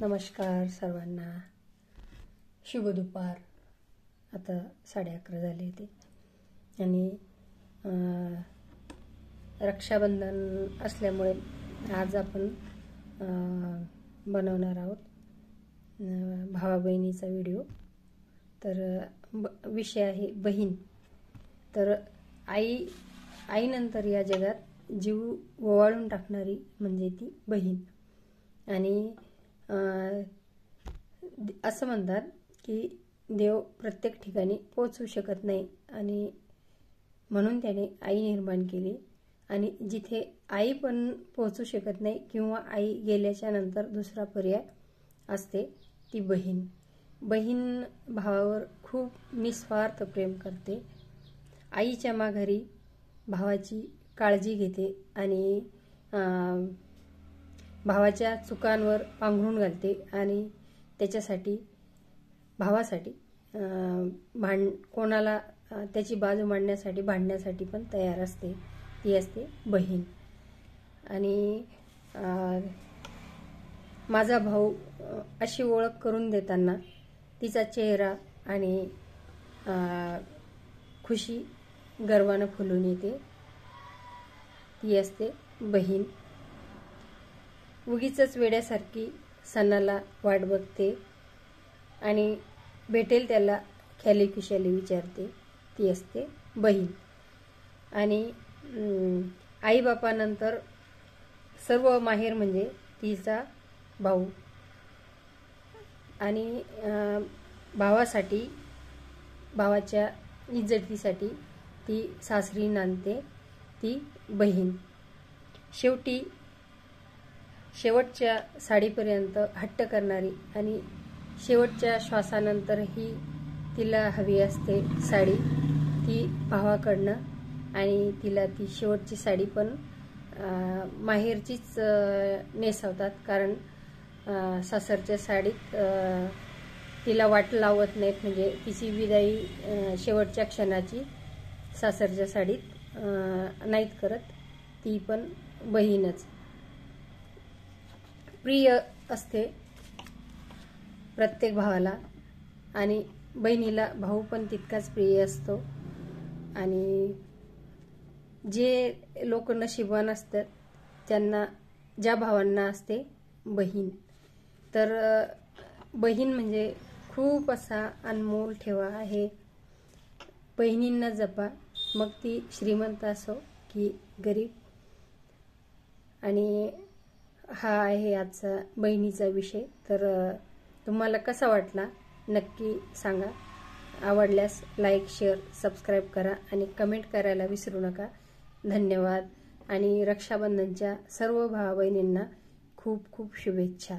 नमस्कार सर्वांना, शुभ दुपार। आता 11:30 झाले ते आणि रक्षाबंधन असल्यामुळे आज आपण बनवणार आहोत भावा बहिणीचा व्हिडिओ। तर विषय आहे बहीण। तर आईनंतर या जगात जीव ओवाळून टाकणारी म्हणजे ती बहीण। आणि असं म्हणतात की देव प्रत्येक ठिकाणी पोहोचू शकत नाही आणि म्हणून त्याने आई निर्माण केली। आणि जिथे आई पण पोहोचू शकत नाही किंवा आई गेल्याच्या नंतर दुसरा पर्याय असते ती बहीण। बहीण भावावर खूप निस्वार्थ प्रेम करते। आईच्या माघारी भावाची काळजी घेते आणि भावाच्या चुकांवर पांघरून घालते आणि त्याच्यासाठी भावासाठी कोणाला त्याची बाजू मांडण्यासाठी भांडण्यासाठी पण तयार असते। ती असते बहीण। आणि माझा भाऊ अशी ओळख करून देताना तिचा चेहरा आणि खुशी गर्वाने फुलून येते। ती असते बहीण। उगीचच वेड्यासारखी सणाला वाट बघते आणि भेटेल त्याला ख्याली खुशाली विचारते, ती असते बहीण। आणि आई बापानंतर सर्व माहेर म्हणजे तिचा भाऊ। आणि भावासाठी भावाच्या इज्जतीसाठी ती सासरी नांदते ती बहीण। शेवटच्या साडीपर्यंत हट्ट करणारी आणि शेवटच्या श्वासानंतरही तिला हवी असते साडी ती भावाकडनं। आणि तिला ती शेवटची साडी पण माहेरचीच नेसवतात, कारण सासरच्या साडीत तिला वाट लावत नाहीत। म्हणजे तिची विदाई शेवटच्या क्षणाची सासरच्या साडीत नाहीत करत। ती पण बहीणच प्रिय असते प्रत्येक भावाला आणि बहिणीला भाऊ पण तितकाच प्रिय असतो। आणि जे लोक नशीबवान असतात त्यांना, ज्या भावांना असते बहीण, तर बहीण म्हणजे खूप असा अनमोल ठेवा आहे। बहिणींना जपा, मग ती श्रीमंत असो की गरीब। आणि हा आहे आजचा बहिणीचा विषय। तर तुम्हाला कसा वाटला नक्की सांगा। आवडल्यास लाईक, शेअर, सबस्क्राईब करा आणि कमेंट करायला विसरू नका। धन्यवाद। आणि रक्षाबंधनच्या सर्व भावा बहिणींना खूप खूप शुभेच्छा।